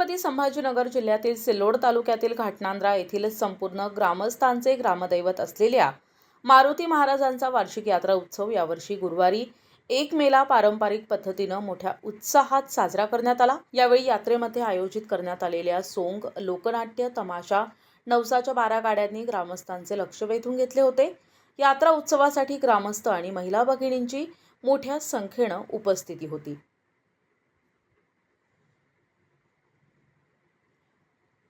छत्रपती संभाजीनगर जिल्ह्यातील सिल्लोड तालुक्यातील घाटनांद्रा येथील संपूर्ण ग्रामस्थांचे ग्रामदैवत असलेल्या मारुती महाराजांचा वार्षिक यात्रा उत्सव यावर्षी गुरुवारी 1 मेला पारंपरिक पद्धतीने मोठ्या उत्साहात साजरा करण्यात आला। यावेळी यात्रेमध्ये आयोजित करण्यात आलेल्या सोंग, लोकनाट्य, तमाशा, नवसाच्या 12 गाड्यांनी ग्रामस्थांचे लक्ष वेधून घेतले होते। यात्रा उत्सवासाठी ग्रामस्थ आणि महिला भगिनींची मोठ्या संख्येने उपस्थिती होती।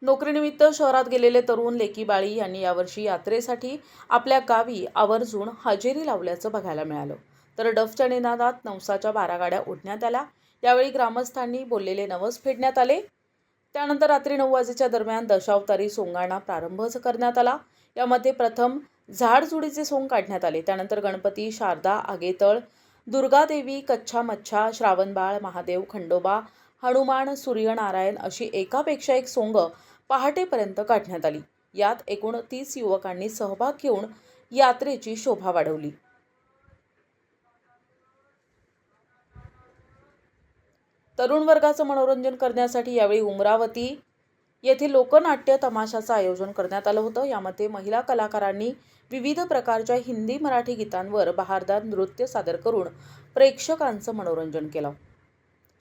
नोकरीनिमित्त शहरात गेलेले तरुण लेकीबाळी यांनी यावर्षी यात्रेसाठी आपल्या गावी आवर्जून हजेरी लावल्याचं बघायला मिळालं। तर डफच्या निनादात नवसाच्या 12 गाड्या ओढण्यात आल्या। यावेळी ग्रामस्थांनी बोललेले नवस फेडण्यात आले। त्यानंतर रात्री 9 वाजेच्या दरम्यान दशावतारी सोंगांना प्रारंभ करण्यात आला। यामध्ये प्रथम झाडझुडीचे सोंग काढण्यात आले। त्यानंतर गणपती, शारदा, आगेतळ, दुर्गादेवी, कच्छा मच्छा, श्रावणबाळ, महादेव, खंडोबा, हनुमान, सूर्यनारायण अशी एकापेक्षा एक सोंग पहाटेपर्यंत काढण्यात आली। यात एकूण 30 युवकांनी सहभाग घेऊन यात्रेची शोभा वाढवली। तरुण वर्गाचं मनोरंजन करण्यासाठी यावेळी उमरावती येथे लोकनाट्य तमाशाचं आयोजन करण्यात आलं होतं। यामध्ये महिला कलाकारांनी विविध प्रकारच्या हिंदी, मराठी गीतांवर बहारदार नृत्य सादर करून प्रेक्षकांचं मनोरंजन केलं।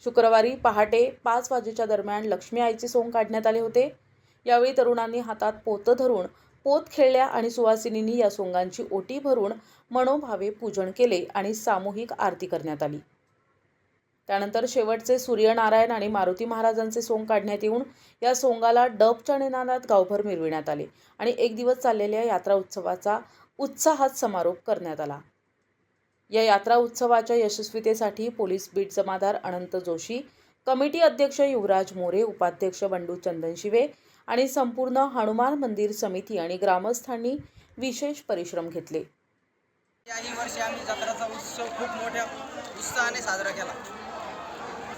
शुक्रवारी पहाटे 5 वाजेच्या दरम्यान लक्ष्मी आईचे सोंग काढण्यात आले होते। यावेळी तरुणांनी हातात पोतं धरून पोत खेळल्या आणि सुवासिनींनी या सोंगांची ओटी भरून मनोभावे पूजन केले आणि सामूहिक आरती करण्यात आली। त्यानंतर शेवटचे सूर्यनारायण आणि मारुती महाराजांचे सोंग काढण्यात येऊन या सोंगाला डफच्या निनादात गावभर मिरविण्यात आले आणि 1 दिवस चाललेल्या यात्रा उत्सवाचा उत्साहात समारोप करण्यात आला। या यात्रा उत्सवाच्या यशस्वीतेसाठी पोलीस बीट जमादार अनंत जोशी, कमिटी अध्यक्ष युवराज मोरे, उपाध्यक्ष बंडू चंदनशिवे आणि संपूर्ण हनुमान मंदिर समिती आणि ग्रामस्थांनी विशेष परिश्रम घेतले। याही वर्षी आम्ही जत्राचा उत्सव खूप मोठ्या उत्साहाने साजरा केला।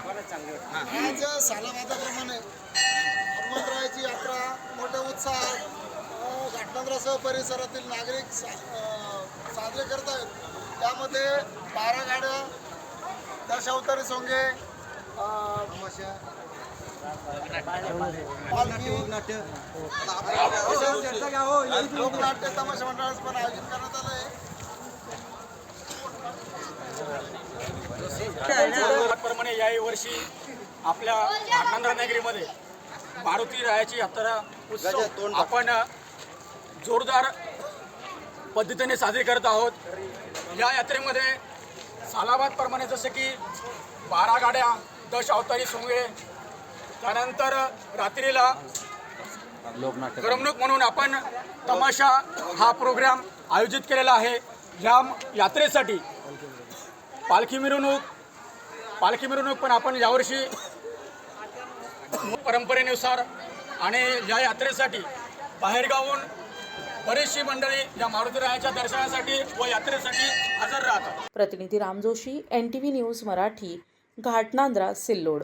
आज सालाबादाप्रमाणे हनुमंतरायाची यात्रा मोठ्या उत्साहात घाटनांद्रासह परिसरातील नागरिक साजरे करत आहेत। त्यामध्ये 12 गाड्या, दशावतारी सोंगे, लोकनाट्य तमाशा मंडळाचं पण आयोजन करण्यात आलं आहे। प्रमाणे याही वर्षी आपल्या घाटनांद्रा नगरीमध्ये मारुती रायाची यात्रा उत्सव आपण जोरदार पद्धतीने साजरी करत आहोत। या यात्रेमध्ये सालाबाद प्रमाणे जसं की 12 गाड्या, 10 अवतारी सोंगे, त्यानंतर रात्रीला करमणूक म्हणून आपण तमाशा हा प्रोग्राम आयोजित केलेला आहे। या यात्रेसाठी पालखी मिरवणूक पण आपण यावर्षी परंपरेनुसार आणि या यात्रेसाठी बाहेरगावून बरीचशी मंडळी या मारुती रायाच्या दर्शनासाठी व यात्रेसाठी हजर राहतात। प्रतिनिधी राम जोशी, NTV न्यूज मराठी, घाटनांद्रा, सिल्लोड।